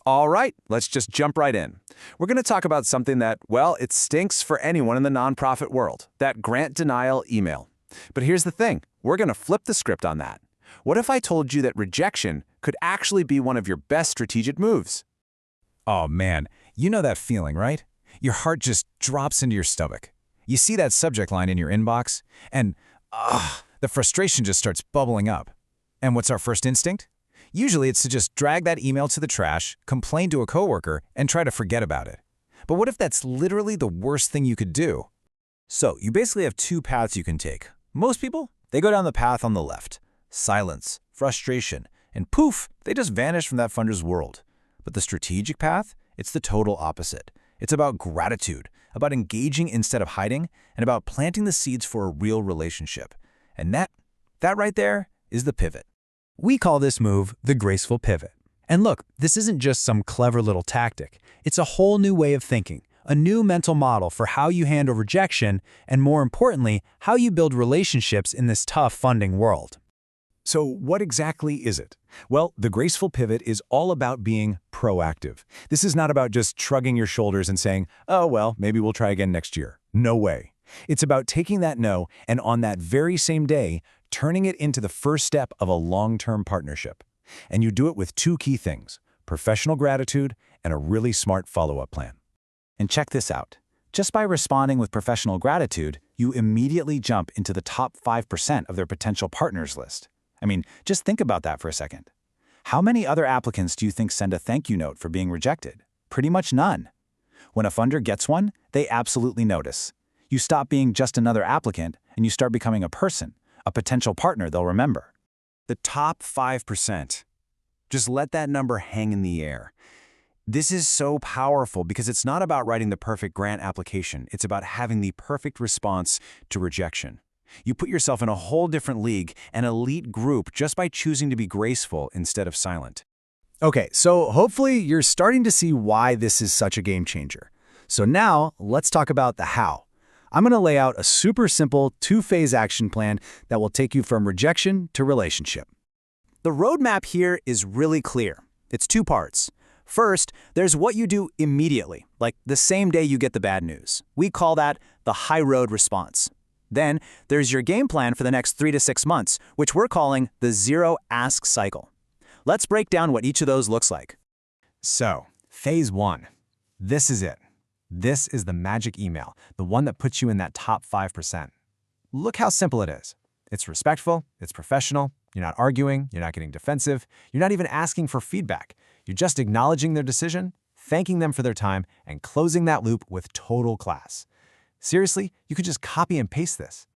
All right, let's just jump right in. We're going to talk about something that, well, it stinks for anyone in the nonprofit world, that grant denial email. But here's the thing, we're going to flip the script on that. What if I told you that rejection could actually be one of your best strategic moves? Oh man, you know that feeling, right? Your heart just drops into your stomach. You see that subject line in your inbox, and the frustration just starts bubbling up. And what's our first instinct? Usually it's to just drag that email to the trash, complain to a coworker, and try to forget about it. But what if that's literally the worst thing you could do? So you basically have two paths you can take. Most people, they go down the path on the left. Silence, frustration, and poof, they just vanish from that funder's world. But the strategic path, it's the total opposite. It's about gratitude, about engaging instead of hiding, and about planting the seeds for a real relationship. And that right there is the pivot. We call this move the graceful pivot. And look, this isn't just some clever little tactic. It's a whole new way of thinking, a new mental model for how you handle rejection, and more importantly, how you build relationships in this tough funding world. So what exactly is it? Well, the graceful pivot is all about being proactive. This is not about just shrugging your shoulders and saying, oh, well, maybe we'll try again next year. No way. It's about taking that no and on that very same day, turning it into the first step of a long-term partnership. And you do it with two key things, professional gratitude and a really smart follow-up plan. And check this out. Just by responding with professional gratitude, you immediately jump into the top 5% of their potential partners list. I mean, just think about that for a second. How many other applicants do you think send a thank you note for being rejected? Pretty much none. When a funder gets one, they absolutely notice. You stop being just another applicant and you start becoming a person, a potential partner they'll remember. The top 5%. Just let that number hang in the air. This is so powerful because it's not about writing the perfect grant application. It's about having the perfect response to rejection. You put yourself in a whole different league, an elite group, just by choosing to be graceful instead of silent. Okay, so hopefully you're starting to see why this is such a game changer. So now let's talk about the how. I'm going to lay out a super simple two-phase action plan that will take you from rejection to relationship. The roadmap here is really clear. It's two parts. First, there's what you do immediately, like the same day you get the bad news. We call that the high road response. Then there's your game plan for the next 3 to 6 months, which we're calling the Zero-Ask Cycle. Let's break down what each of those looks like. So, phase 1. This is it. This is the magic email, the one that puts you in that top 5%. Look how simple it is. It's respectful, it's professional, you're not arguing, you're not getting defensive, you're not even asking for feedback. You're just acknowledging their decision, thanking them for their time, and closing that loop with total class. Seriously, you could just copy and paste this.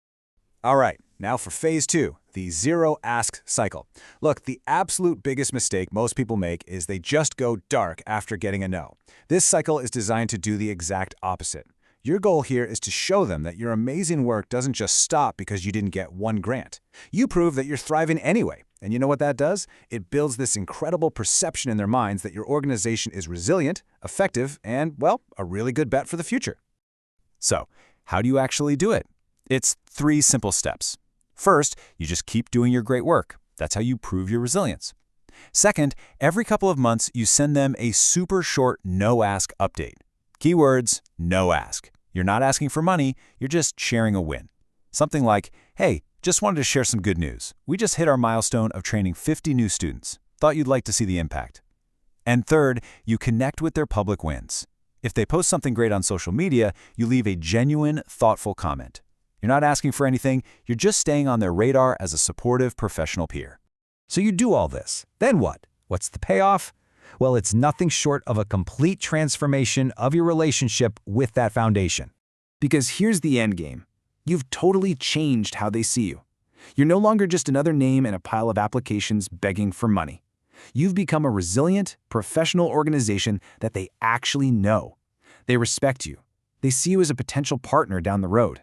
All right, now for phase 2, the Zero-Ask Cycle. Look, the absolute biggest mistake most people make is they just go dark after getting a no. This cycle is designed to do the exact opposite. Your goal here is to show them that your amazing work doesn't just stop because you didn't get one grant. You prove that you're thriving anyway. And you know what that does? It builds this incredible perception in their minds that your organization is resilient, effective, and, well, a really good bet for the future. So, how do you actually do it? It's 3 simple steps. First, you just keep doing your great work. That's how you prove your resilience. Second, every couple of months, you send them a super short no-ask update. Keywords, no ask. You're not asking for money, you're just sharing a win. Something like, hey, just wanted to share some good news. We just hit our milestone of training 50 new students. Thought you'd like to see the impact. And third, you connect with their public wins. If they post something great on social media, you leave a genuine, thoughtful comment. You're not asking for anything, you're just staying on their radar as a supportive professional peer. So you do all this. Then what? What's the payoff? Well, it's nothing short of a complete transformation of your relationship with that foundation. Because here's the end game. You've totally changed how they see you. You're no longer just another name in a pile of applications begging for money. You've become a resilient, professional organization that they actually know. They respect you. They see you as a potential partner down the road.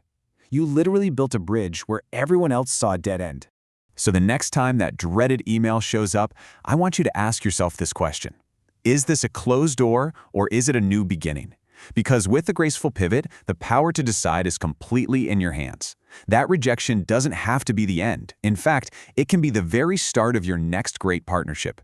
You literally built a bridge where everyone else saw a dead end. So the next time that dreaded email shows up, I want you to ask yourself this question. Is this a closed door or is it a new beginning? Because with the graceful pivot, the power to decide is completely in your hands. That rejection doesn't have to be the end. In fact, it can be the very start of your next great partnership.